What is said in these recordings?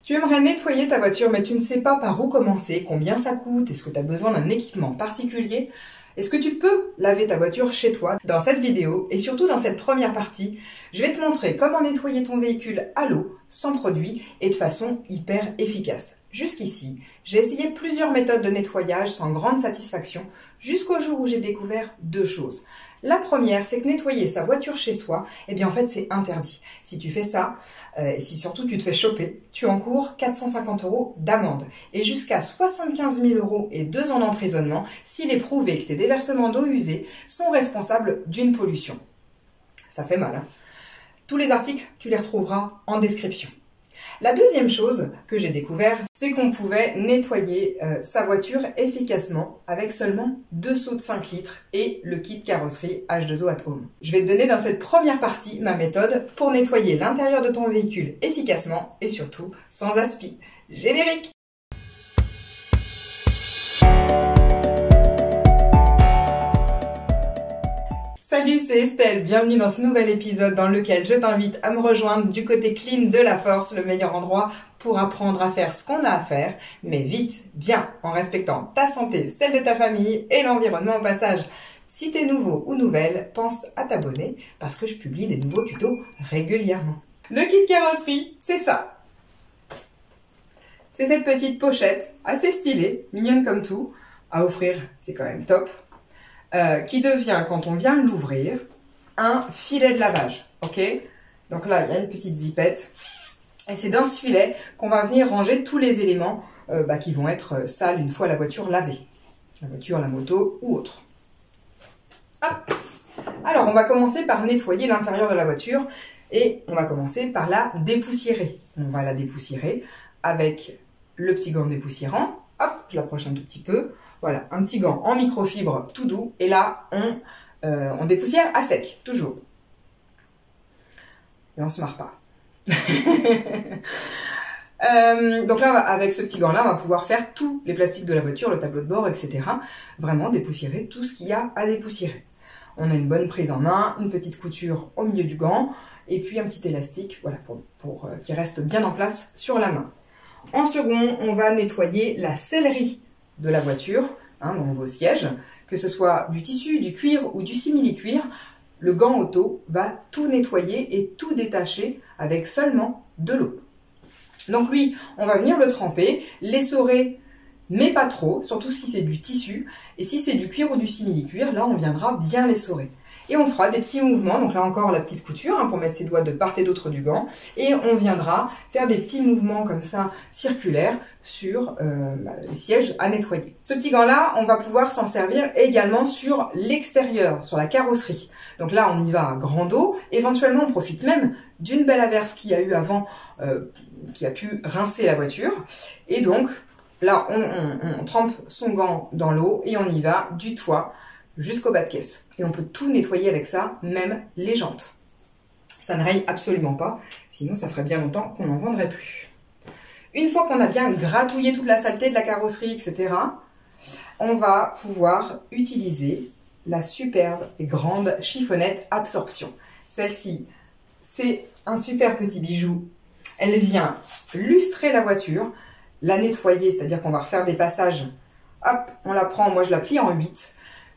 Tu aimerais nettoyer ta voiture mais tu ne sais pas par où commencer, combien ça coûte, est-ce que tu as besoin d'un équipement particulier? Est-ce que tu peux laver ta voiture chez toi? Dans cette vidéo et surtout dans cette première partie, je vais te montrer comment nettoyer ton véhicule à l'eau, sans produit et de façon hyper efficace. Jusqu'ici, j'ai essayé plusieurs méthodes de nettoyage sans grande satisfaction jusqu'au jour où j'ai découvert deux choses. La première, c'est que nettoyer sa voiture chez soi, eh bien en fait c'est interdit. Si tu fais ça, et si surtout tu te fais choper, tu encours 450 € d'amende et jusqu'à 75 000 € et 2 ans d'emprisonnement s'il est prouvé que tes déversements d'eau usée sont responsables d'une pollution. Ça fait mal, hein? Tous les articles, tu les retrouveras en description. La deuxième chose que j'ai découvert, c'est qu'on pouvait nettoyer sa voiture efficacement avec seulement 2 seaux de 5 litres et le kit carrosserie H2O at Home. Je vais te donner dans cette première partie ma méthode pour nettoyer l'intérieur de ton véhicule efficacement et surtout sans aspi. Générique! Salut, c'est Estelle, bienvenue dans ce nouvel épisode dans lequel je t'invite à me rejoindre du côté clean de la force, le meilleur endroit pour apprendre à faire ce qu'on a à faire, mais vite, bien, en respectant ta santé, celle de ta famille et l'environnement au passage. Si t'es nouveau ou nouvelle, pense à t'abonner parce que je publie des nouveaux tutos régulièrement. Le kit carrosserie, c'est ça. C'est cette petite pochette assez stylée, mignonne comme tout, à offrir, c'est quand même top. Qui devient, quand on vient l'ouvrir, un filet de lavage, ok? Donc là, il y a une petite zipette, et c'est dans ce filet qu'on va venir ranger tous les éléments qui vont être sales une fois la voiture lavée. La voiture, la moto ou autre. Hop. Alors, on va commencer par nettoyer l'intérieur de la voiture, et on va commencer par la dépoussiérer. On va la dépoussiérer avec le petit gant dépoussiérant. Hop, je l'approche un tout petit peu. Voilà, un petit gant en microfibre tout doux. Et là, on dépoussière à sec, toujours. Et on se marre pas. Donc là, avec ce petit gant-là, on va pouvoir faire tous les plastiques de la voiture, le tableau de bord, etc. Vraiment dépoussiérer tout ce qu'il y a à dépoussiérer. On a une bonne prise en main, une petite couture au milieu du gant, et puis un petit élastique, voilà, pour qu'il reste bien en place sur la main. En second, on va nettoyer la sellerie de la voiture, donc vos sièges, que ce soit du tissu, du cuir ou du simili-cuir, le gant auto va tout nettoyer et tout détacher avec seulement de l'eau. Donc lui, on va venir le tremper, l'essorer, mais pas trop, surtout si c'est du tissu, et si c'est du cuir ou du simili-cuir, là on viendra bien l'essorer. Et on fera des petits mouvements, donc là encore la petite couture pour mettre ses doigts de part et d'autre du gant, et on viendra faire des petits mouvements comme ça circulaires sur les sièges à nettoyer. Ce petit gant-là, on va pouvoir s'en servir également sur l'extérieur, sur la carrosserie. Donc là, on y va à grand dos, éventuellement on profite même d'une belle averse qu'il y a eu avant, qui a pu rincer la voiture, et donc là on trempe son gant dans l'eau et on y va du toit jusqu'au bas de caisse. Et on peut tout nettoyer avec ça, même les jantes. Ça ne raye absolument pas, sinon ça ferait bien longtemps qu'on n'en vendrait plus. Une fois qu'on a bien gratouillé toute la saleté de la carrosserie, etc., on va pouvoir utiliser la superbe et grande chiffonnette absorption. Celle-ci, c'est un super petit bijou. Elle vient lustrer la voiture, la nettoyer, c'est-à-dire qu'on va refaire des passages. Hop, on la prend, moi je la plie en 8.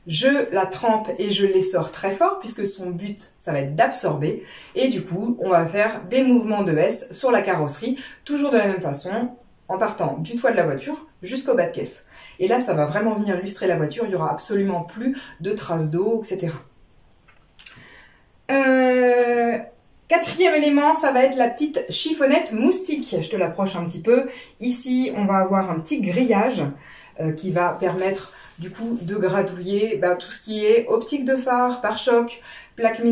Je la trempe et je l'essore très fort puisque son but, ça va être d'absorber. Et du coup, on va faire des mouvements de S sur la carrosserie, toujours de la même façon, en partant du toit de la voiture jusqu'au bas de caisse. Et là, ça va vraiment venir lustrer la voiture, il n'y aura absolument plus de traces d'eau, etc. Quatrième élément, ça va être la petite chiffonnette moustique. Je te l'approche un petit peu. Ici, on va avoir un petit grillage qui va permettre du coup de gratouiller tout ce qui est optique de phare, pare-choc, plaque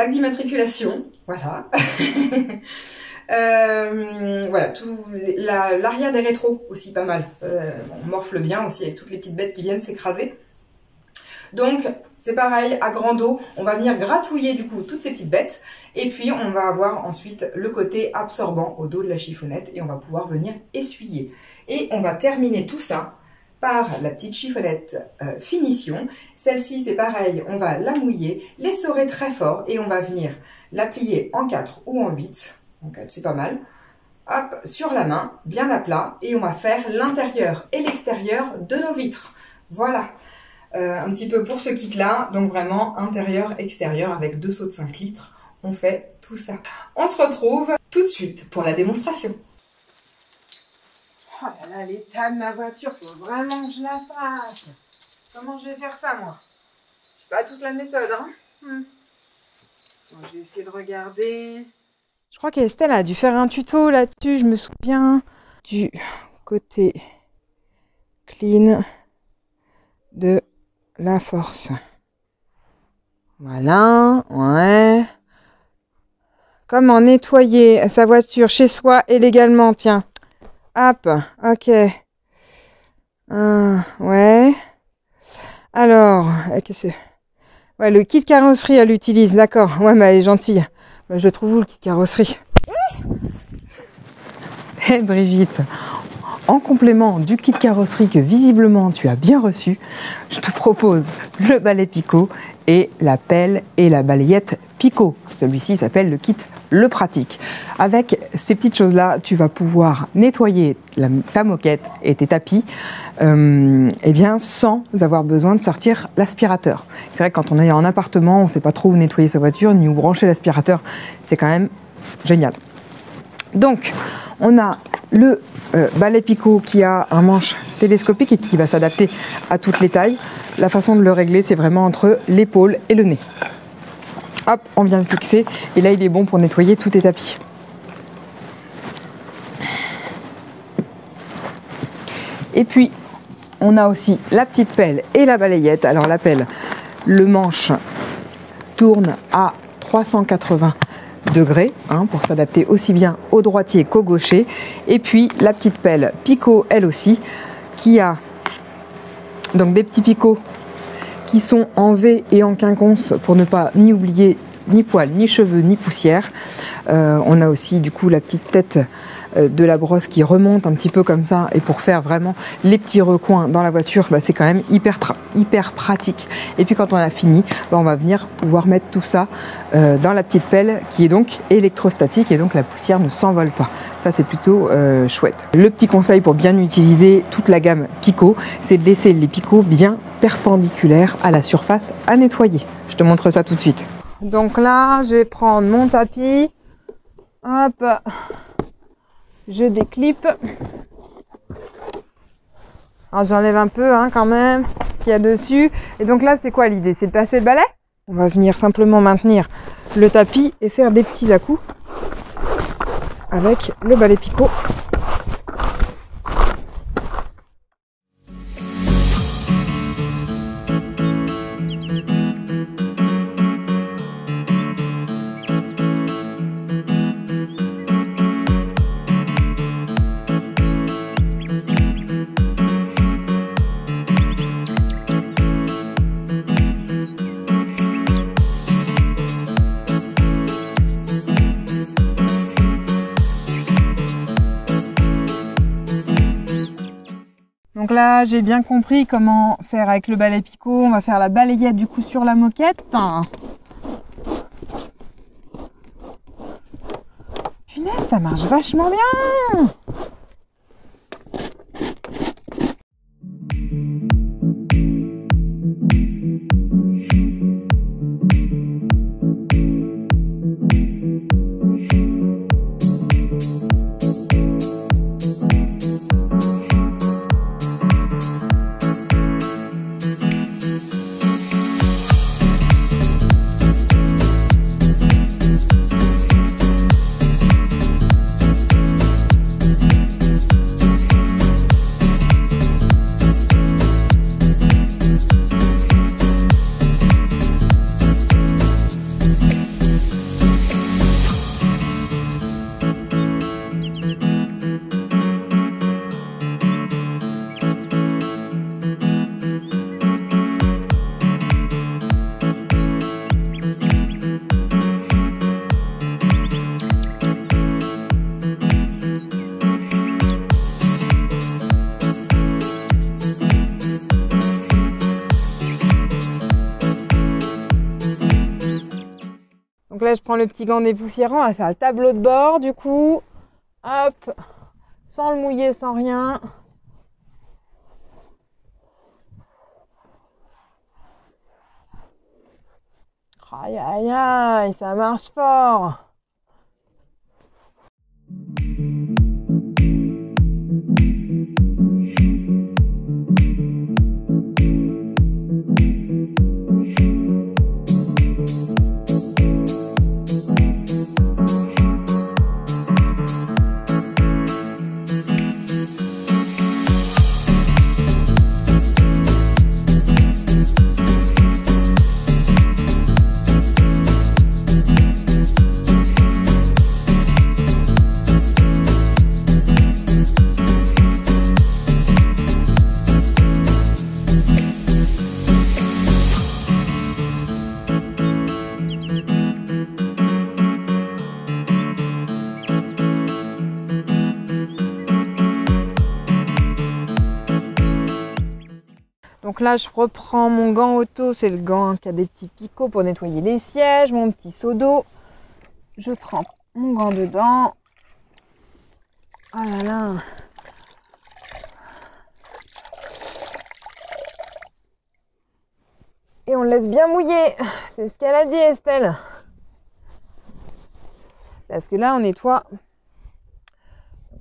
d'immatriculation, voilà. Voilà, tout l'arrière des rétros aussi pas mal. Ça, on morfle bien aussi avec toutes les petites bêtes qui viennent s'écraser. Donc c'est pareil, à grand dos, on va venir gratouiller du coup toutes ces petites bêtes et puis on va avoir ensuite le côté absorbant au dos de la chiffonnette et on va pouvoir venir essuyer. Et on va terminer tout ça par la petite chiffonnette finition. Celle-ci, c'est pareil, on va la mouiller, l'essorer très fort et on va venir la plier en 4 ou en 8. En 4, c'est pas mal. Hop, sur la main, bien à plat, et on va faire l'intérieur et l'extérieur de nos vitres. Voilà, un petit peu pour ce kit-là, donc vraiment intérieur-extérieur avec 2 seaux de 5 litres. On fait tout ça. On se retrouve tout de suite pour la démonstration. Oh là là, l'état de ma voiture, faut vraiment que je la fasse. Comment je vais faire ça, moi? C'est pas toute la méthode, hein. Bon, je vais essayer de regarder. Je crois qu'Estelle a dû faire un tuto là-dessus, je me souviens du côté clean de la force. Voilà, ouais. Comment nettoyer sa voiture chez soi et légalement, tiens. Hop, ok. Ouais. Alors, qu'est-ce que c'est? Ouais, le kit carrosserie, elle l'utilise, d'accord. Ouais, mais elle est gentille. Bah, je trouve où le kit carrosserie? Hé Brigitte, en complément du kit carrosserie que visiblement tu as bien reçu, je te propose le balai Picot et la pelle et la balayette Picot. Celui-ci s'appelle le kit Le Pratique. Avec ces petites choses-là, tu vas pouvoir nettoyer ta moquette et tes tapis eh bien, sans avoir besoin de sortir l'aspirateur. C'est vrai que quand on est en appartement, on ne sait pas trop où nettoyer sa voiture ni où brancher l'aspirateur. C'est quand même génial. Donc, on a le balai Picot qui a un manche télescopique et qui va s'adapter à toutes les tailles. La façon de le régler, c'est vraiment entre l'épaule et le nez. Hop, on vient le fixer et là, il est bon pour nettoyer tous tes tapis. Et puis, on a aussi la petite pelle et la balayette. Alors, la pelle, le manche tourne à 380 degrés pour s'adapter aussi bien au droitier qu'au gaucher. Et puis, la petite pelle Picot, elle aussi, qui a donc des petits picots qui sont en V et en quinconce pour ne pas ni oublier ni poils, ni cheveux, ni poussière. On a aussi du coup la petite tête de la brosse qui remonte un petit peu comme ça, et pour faire vraiment les petits recoins dans la voiture, c'est quand même hyper pratique. Et puis quand on a fini, on va venir pouvoir mettre tout ça dans la petite pelle qui est donc électrostatique, et donc la poussière ne s'envole pas. Ça c'est plutôt chouette. Le petit conseil pour bien utiliser toute la gamme Picot, c'est de laisser les picots bien perpendiculaires à la surface à nettoyer. Je te montre ça tout de suite. Donc là, je vais prendre mon tapis. Hop, je déclipe. Alors j'enlève un peu quand même ce qu'il y a dessus. Et donc là, c'est quoi l'idée? C'est de passer le balai? On va venir simplement maintenir le tapis et faire des petits à-coups avec le balai Picot. Donc là, j'ai bien compris comment faire avec le balai Picot. On va faire la balayette du coup sur la moquette. Punaise, ça marche vachement bien. là, je prends le petit gant dépoussiérant. On va faire le tableau de bord, du coup. Hop. Sans le mouiller, sans rien. Aïe, aïe, aïe, ça marche fort. Donc là, je reprends mon gant auto, c'est le gant qui a des petits picots pour nettoyer les sièges, mon petit seau d'eau. Je trempe mon gant dedans. Oh là là. Et on le laisse bien mouiller. C'est ce qu'elle a dit, Estelle. Parce que là, on nettoie.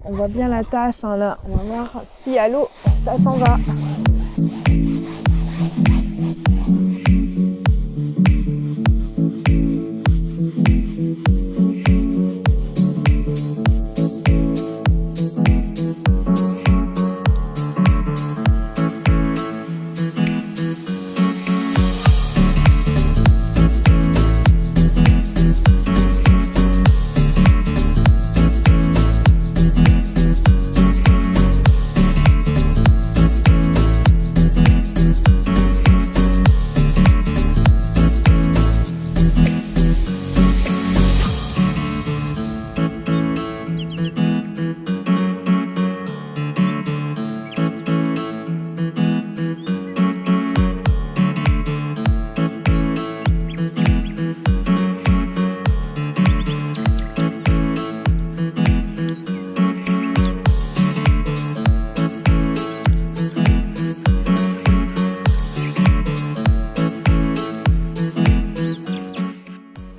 On voit bien la tache, hein, là. On va voir si à l'eau, ça s'en va.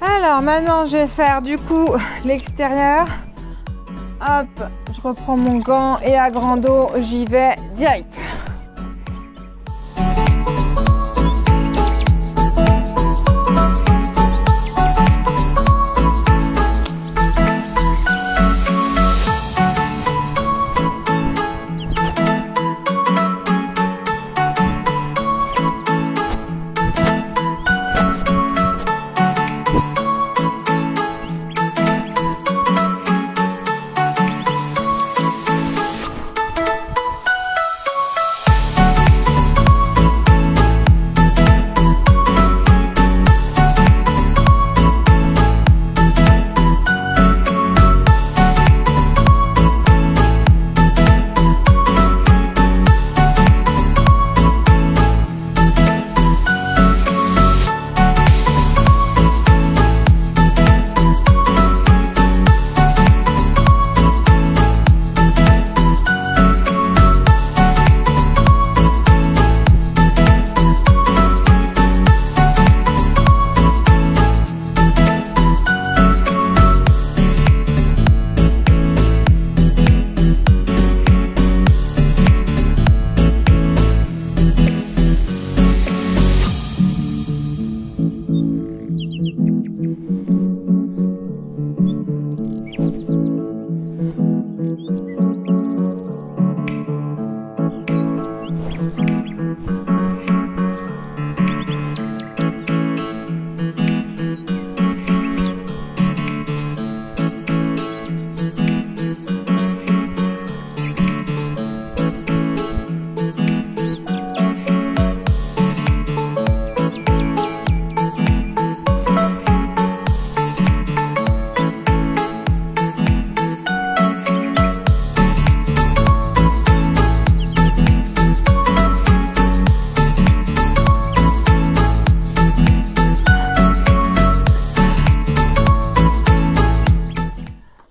Alors maintenant je vais faire du coup l'extérieur. Hop, je reprends mon gant et à grande eau, j'y vais direct.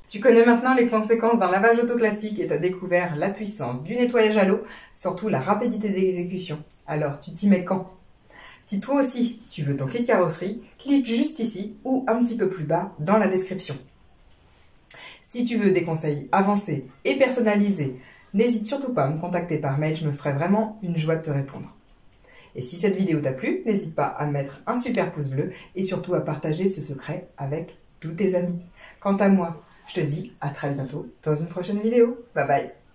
Tu connais maintenant les conséquences d'un lavage auto classique et t'as découvert la puissance du nettoyage à l'eau, surtout la rapidité d'exécution. Alors, tu t'y mets quand? Si toi aussi, tu veux ton kit carrosserie, clique juste ici ou un petit peu plus bas dans la description. Si tu veux des conseils avancés et personnalisés, n'hésite surtout pas à me contacter par mail, je me ferai vraiment une joie de te répondre. Et si cette vidéo t'a plu, n'hésite pas à mettre un super pouce bleu et surtout à partager ce secret avec tous tes amis. Quant à moi, je te dis à très bientôt dans une prochaine vidéo. Bye bye!